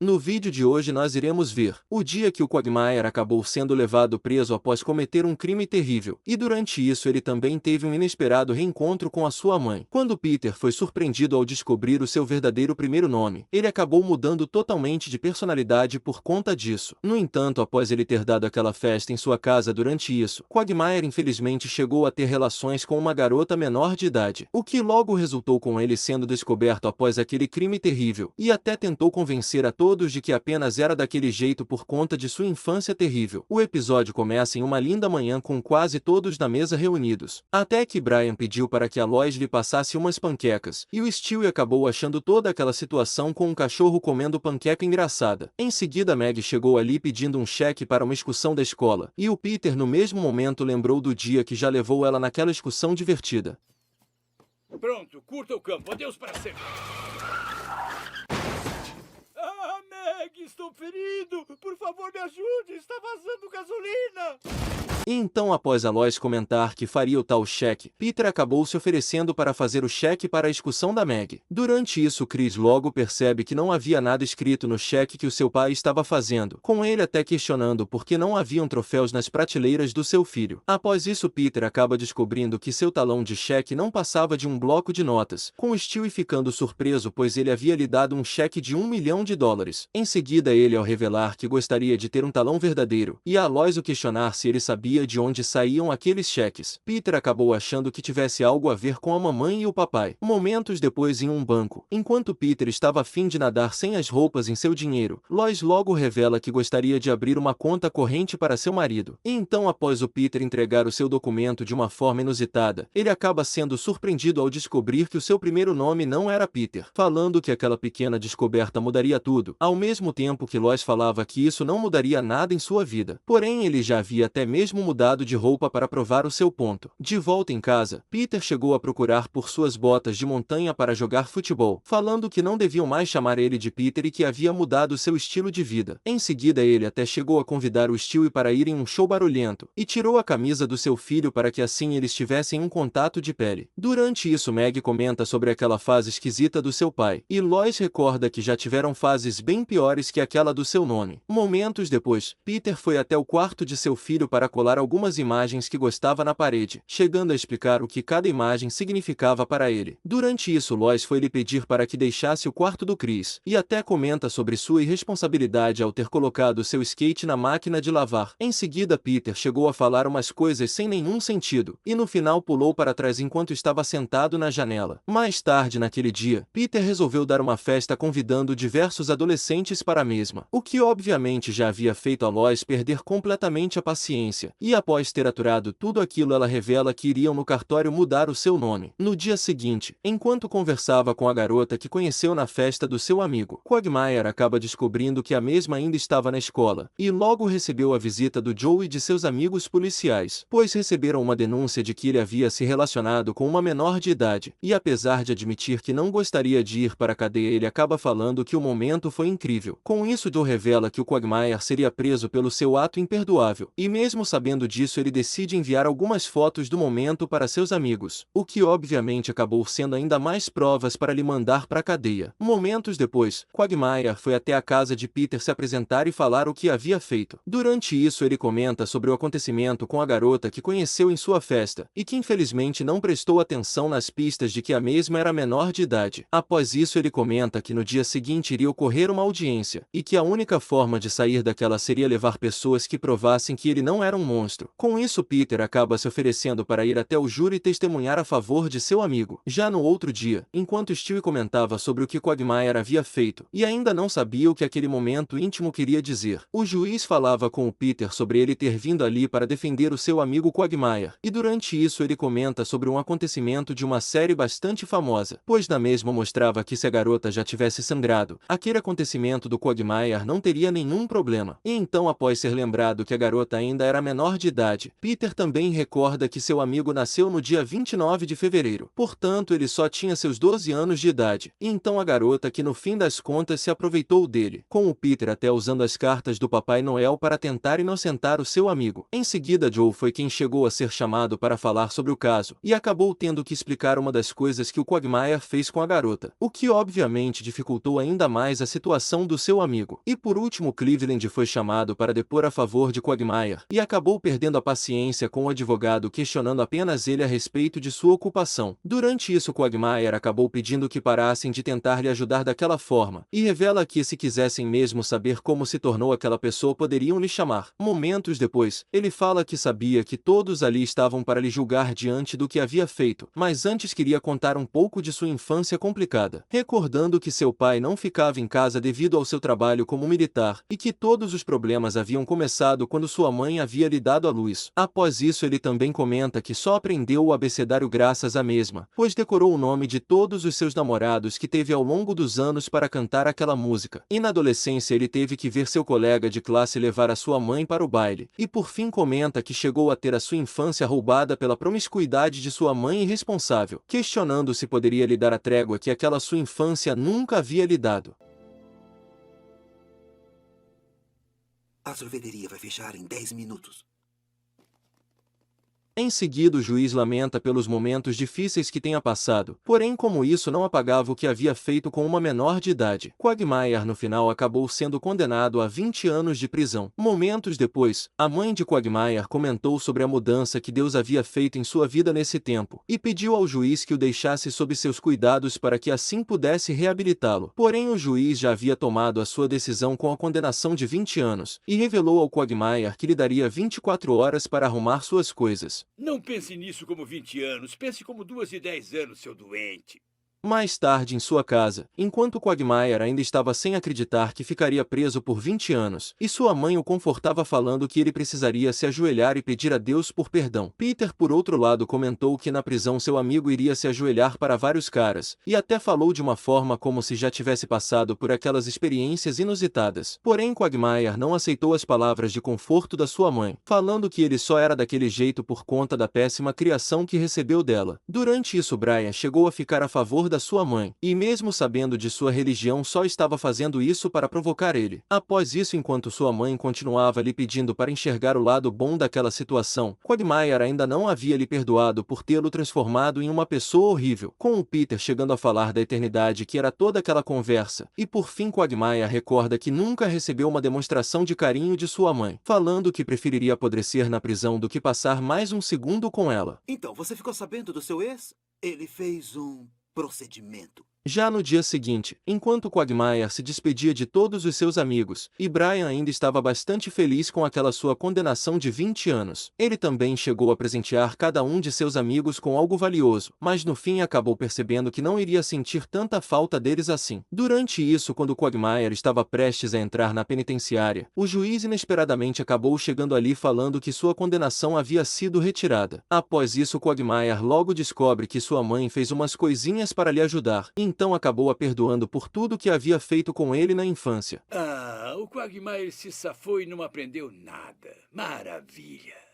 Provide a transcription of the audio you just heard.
No vídeo de hoje nós iremos ver o dia que o Quagmire acabou sendo levado preso após cometer um crime terrível, e durante isso ele também teve um inesperado reencontro com a sua mãe. Quando Peter foi surpreendido ao descobrir o seu verdadeiro primeiro nome, ele acabou mudando totalmente de personalidade por conta disso. No entanto, após ele ter dado aquela festa em sua casa durante isso, Quagmire infelizmente chegou a ter relações com uma garota menor de idade, o que logo resultou com ele sendo descoberto após aquele crime terrível, e até tentou convencer a todos de que apenas era daquele jeito por conta de sua infância terrível. O episódio começa em uma linda manhã com quase todos na mesa reunidos, até que Brian pediu para que a Lois lhe passasse umas panquecas, e o Stewie acabou achando toda aquela situação com um cachorro comendo panqueca engraçada. Em seguida Meg chegou ali pedindo um cheque para uma excursão da escola, e o Peter no mesmo momento lembrou do dia que já levou ela naquela excursão divertida. Pronto, curta o campo. Adeus para sempre. Ah, Meg, estou ferido. Por favor, me ajude. Está vazando gasolina. E então, após a Lois comentar que faria o tal cheque, Peter acabou se oferecendo para fazer o cheque para a excursão da Meg. Durante isso, Chris logo percebe que não havia nada escrito no cheque que o seu pai estava fazendo, com ele até questionando por que não haviam troféus nas prateleiras do seu filho. Após isso, Peter acaba descobrindo que seu talão de cheque não passava de um bloco de notas, com Stewie ficando surpreso pois ele havia lhe dado um cheque de $1 milhão. Em seguida, ele ao revelar que gostaria de ter um talão verdadeiro, e a Lois o questionar se ele sabia de onde saíam aqueles cheques, Peter acabou achando que tivesse algo a ver com a mamãe e o papai. Momentos depois, em um banco, enquanto Peter estava a fim de nadar sem as roupas em seu dinheiro, Lois logo revela que gostaria de abrir uma conta corrente para seu marido. E então, após o Peter entregar o seu documento de uma forma inusitada, ele acaba sendo surpreendido ao descobrir que o seu primeiro nome não era Peter, falando que aquela pequena descoberta mudaria tudo, ao mesmo tempo que Lois falava que isso não mudaria nada em sua vida. Porém, ele já havia até mesmo mudado de roupa para provar o seu ponto. De volta em casa, Peter chegou a procurar por suas botas de montanha para jogar futebol, falando que não deviam mais chamar ele de Peter e que havia mudado seu estilo de vida. Em seguida, ele até chegou a convidar o Stewie para ir em um show barulhento, e tirou a camisa do seu filho para que assim eles tivessem um contato de pele. Durante isso, Meg comenta sobre aquela fase esquisita do seu pai, e Lois recorda que já tiveram fases bem piores que aquela do seu nome. Momentos depois, Peter foi até o quarto de seu filho para colar algumas imagens que gostava na parede, chegando a explicar o que cada imagem significava para ele. Durante isso, Lois foi lhe pedir para que deixasse o quarto do Chris, e até comenta sobre sua irresponsabilidade ao ter colocado seu skate na máquina de lavar. Em seguida, Peter chegou a falar umas coisas sem nenhum sentido, e no final pulou para trás enquanto estava sentado na janela. Mais tarde naquele dia, Peter resolveu dar uma festa convidando diversos adolescentes para a mesma, o que obviamente já havia feito a Lois perder completamente a paciência, e após ter aturado tudo aquilo ela revela que iriam no cartório mudar o seu nome. No dia seguinte, enquanto conversava com a garota que conheceu na festa do seu amigo, Quagmire acaba descobrindo que a mesma ainda estava na escola, e logo recebeu a visita do Joe e de seus amigos policiais, pois receberam uma denúncia de que ele havia se relacionado com uma menor de idade, e apesar de admitir que não gostaria de ir para a cadeia, ele acaba falando que o momento foi incrível. Com isso, Joe revela que o Quagmire seria preso pelo seu ato imperdoável, e mesmo sabendo disso ele decide enviar algumas fotos do momento para seus amigos, o que obviamente acabou sendo ainda mais provas para lhe mandar para a cadeia. Momentos depois, Quagmire foi até a casa de Peter se apresentar e falar o que havia feito. Durante isso ele comenta sobre o acontecimento com a garota que conheceu em sua festa, e que infelizmente não prestou atenção nas pistas de que a mesma era menor de idade. Após isso ele comenta que no dia seguinte iria ocorrer uma audiência, e que a única forma de sair daquela seria levar pessoas que provassem que ele não era um monstro. Com isso, Peter acaba se oferecendo para ir até o júri e testemunhar a favor de seu amigo. Já no outro dia, enquanto Stewie comentava sobre o que Quagmire havia feito, e ainda não sabia o que aquele momento íntimo queria dizer, o juiz falava com o Peter sobre ele ter vindo ali para defender o seu amigo Quagmire, e durante isso ele comenta sobre um acontecimento de uma série bastante famosa, pois na mesma mostrava que se a garota já tivesse sangrado, aquele acontecimento do Quagmire não teria nenhum problema. E então, após ser lembrado que a garota ainda era menor menor de idade. Peter também recorda que seu amigo nasceu no dia 29 de fevereiro, portanto ele só tinha seus 12 anos de idade. E então a garota que no fim das contas se aproveitou dele, com o Peter até usando as cartas do Papai Noel para tentar inocentar o seu amigo. Em seguida Joe foi quem chegou a ser chamado para falar sobre o caso, e acabou tendo que explicar uma das coisas que o Quagmire fez com a garota, o que obviamente dificultou ainda mais a situação do seu amigo. E por último Cleveland foi chamado para depor a favor de Quagmire, e acabou perdendo a paciência com o advogado questionando apenas ele a respeito de sua ocupação. Durante isso Quagmire acabou pedindo que parassem de tentar lhe ajudar daquela forma, e revela que se quisessem mesmo saber como se tornou aquela pessoa poderiam lhe chamar. Momentos depois, ele fala que sabia que todos ali estavam para lhe julgar diante do que havia feito, mas antes queria contar um pouco de sua infância complicada, recordando que seu pai não ficava em casa devido ao seu trabalho como militar, e que todos os problemas haviam começado quando sua mãe havia lhe dado à luz. Após isso ele também comenta que só aprendeu o abecedário graças à mesma, pois decorou o nome de todos os seus namorados que teve ao longo dos anos para cantar aquela música. E na adolescência ele teve que ver seu colega de classe levar a sua mãe para o baile, e por fim comenta que chegou a ter a sua infância roubada pela promiscuidade de sua mãe irresponsável, questionando se poderia lhe dar a trégua que aquela sua infância nunca havia lhe dado. A sorveteria vai fechar em 10 minutos. Em seguida o juiz lamenta pelos momentos difíceis que tenha passado, porém como isso não apagava o que havia feito com uma menor de idade. Quagmire no final acabou sendo condenado a 20 anos de prisão. Momentos depois, a mãe de Quagmire comentou sobre a mudança que Deus havia feito em sua vida nesse tempo, e pediu ao juiz que o deixasse sob seus cuidados para que assim pudesse reabilitá-lo. Porém o juiz já havia tomado a sua decisão com a condenação de 20 anos, e revelou ao Quagmire que lhe daria 24 horas para arrumar suas coisas. Não pense nisso como 20 anos. Pense como 2 e 10 anos, seu doente. Mais tarde em sua casa, enquanto Quagmire ainda estava sem acreditar que ficaria preso por 20 anos, e sua mãe o confortava falando que ele precisaria se ajoelhar e pedir a Deus por perdão. Peter, por outro lado, comentou que na prisão seu amigo iria se ajoelhar para vários caras, e até falou de uma forma como se já tivesse passado por aquelas experiências inusitadas. Porém Quagmire não aceitou as palavras de conforto da sua mãe, falando que ele só era daquele jeito por conta da péssima criação que recebeu dela. Durante isso Brian chegou a ficar a favor da sua mãe, e mesmo sabendo de sua religião só estava fazendo isso para provocar ele. Após isso, enquanto sua mãe continuava lhe pedindo para enxergar o lado bom daquela situação, Quagmire ainda não havia lhe perdoado por tê-lo transformado em uma pessoa horrível, com o Peter chegando a falar da eternidade que era toda aquela conversa, e por fim Quagmire recorda que nunca recebeu uma demonstração de carinho de sua mãe, falando que preferiria apodrecer na prisão do que passar mais um segundo com ela. Então, você ficou sabendo do seu ex? Ele fez um procedimento. Já no dia seguinte, enquanto Quagmire se despedia de todos os seus amigos, e Brian ainda estava bastante feliz com aquela sua condenação de 20 anos, ele também chegou a presentear cada um de seus amigos com algo valioso, mas no fim acabou percebendo que não iria sentir tanta falta deles assim. Durante isso, quando Quagmire estava prestes a entrar na penitenciária, o juiz inesperadamente acabou chegando ali falando que sua condenação havia sido retirada. Após isso, Quagmire logo descobre que sua mãe fez umas coisinhas para lhe ajudar, então acabou a perdoando por tudo que havia feito com ele na infância. Ah, o Quagmire se safou e não aprendeu nada. Maravilha.